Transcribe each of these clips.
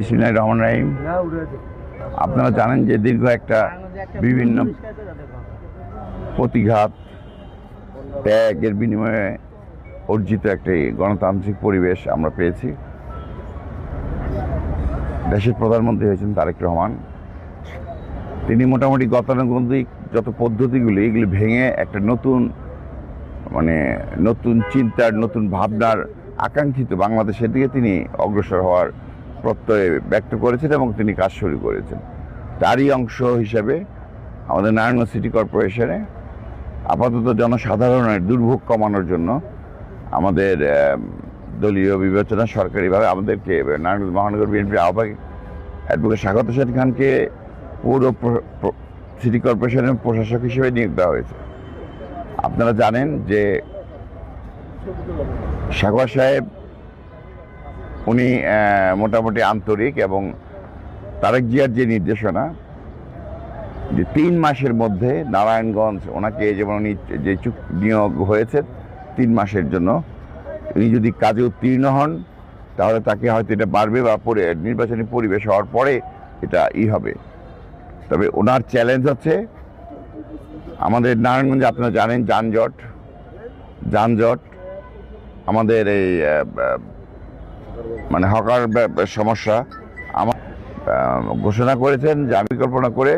বিসমিল্লাহির রহমানির রহিম। আপনারা জানেন যে দীর্ঘ একটা বিভিন্ন প্রতিঘাত ত্যাগের বিনিময়ে অর্জিত একটি গণতান্ত্রিক পরিবেশ আমরা পেয়েছি। দেশের প্রধানমন্ত্রী হয়েছেন তারেক রহমান। তিনি মোটামুটি গতানুগতিক যত পদ্ধতিগুলি এগুলি ভেঙে একটা নতুন চিন্তার, নতুন ভাবনার আকাঙ্ক্ষিত বাংলাদেশের দিকে তিনি অগ্রসর হওয়ার প্রত্যয় ব্যক্ত করেছেন এবং তিনি কাজ শুরু করেছেন। তারই অংশ হিসেবে আমাদের নারায়ণগঞ্জ সিটি কর্পোরেশনে আপাতত জনসাধারণের দুর্ভোগ কমানোর জন্য আমাদের দলীয় বিবেচনা সরকারিভাবে আমাদেরকে নারায়ণগঞ্জ মহানগর বিএনপির আহ্বায়ক অ্যাডভোকেট স্বাগত হোসেন খানকে পৌর সিটি কর্পোরেশনের প্রশাসক হিসেবে নিয়োগ দেওয়া হয়েছে। আপনারা জানেন যে স্বাগত সাহেব উনি মোটামুটি আন্তরিক এবং তারেক জিয়ার যে নির্দেশনা যে 3 মাসের মধ্যে নারায়ণগঞ্জ ওনাকে যেমন উনি যে নিয়োগ হয়েছে 3 মাসের জন্য, উনি যদি কাজে উত্তীর্ণ হন তাহলে তাকে হয়তো এটা বাড়বে বা নির্বাচনী পরিবেশ হওয়ার পরে এটা হবে। তবে ওনার চ্যালেঞ্জ হচ্ছে আমাদের নারায়ণগঞ্জে আপনারা জানেন যানজট আমাদের এই হকার সমস্যা ঘোষণা করেছেন যে আমি কল্পনা করে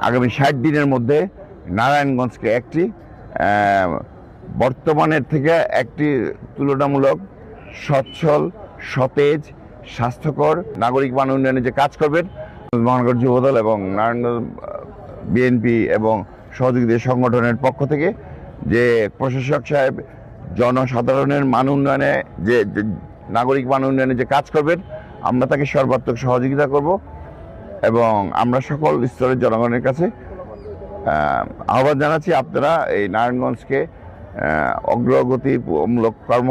আগামী 60 দিনের মধ্যে নারায়ণগঞ্জকে একটি বর্তমানের থেকে একটি তুলনামূলক সচ্ছল, সতেজ, স্বাস্থ্যকর নাগরিক মান উন্নয়নে যে কাজ করবেন মহানগর যুবদল এবং নারায়ণগঞ্জ বিএনপি এবং সহযোগী সংগঠনের পক্ষ থেকে যে প্রশাসক সাহেব জনসাধারণের মান উন্নয়নে যে নাগরিক মান উন্নয়নে যে কাজ করবেন আমরা তাকে সর্বাত্মক সহযোগিতা করব এবং আমরা সকল স্তরের জনগণের কাছে আহ্বান জানাচ্ছি আপনারা এই নারায়ণগঞ্জকে অগ্রগতিমূলক কর্ম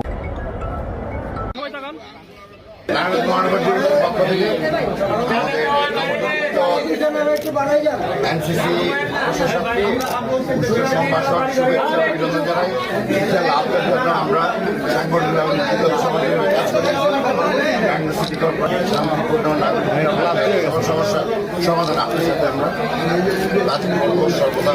এনসিসি সম্ভাষণ শুভেচ্ছা অভিনন্দন জানাই। ইনশাআল্লাহ আপনার জন্য আমরা সাংগঠনিক কাজ করে সিটি কর্পোরেশন শান্তিপূর্ণ সমস্যার সমাধান আপনার সাথে আমরা সর্বদা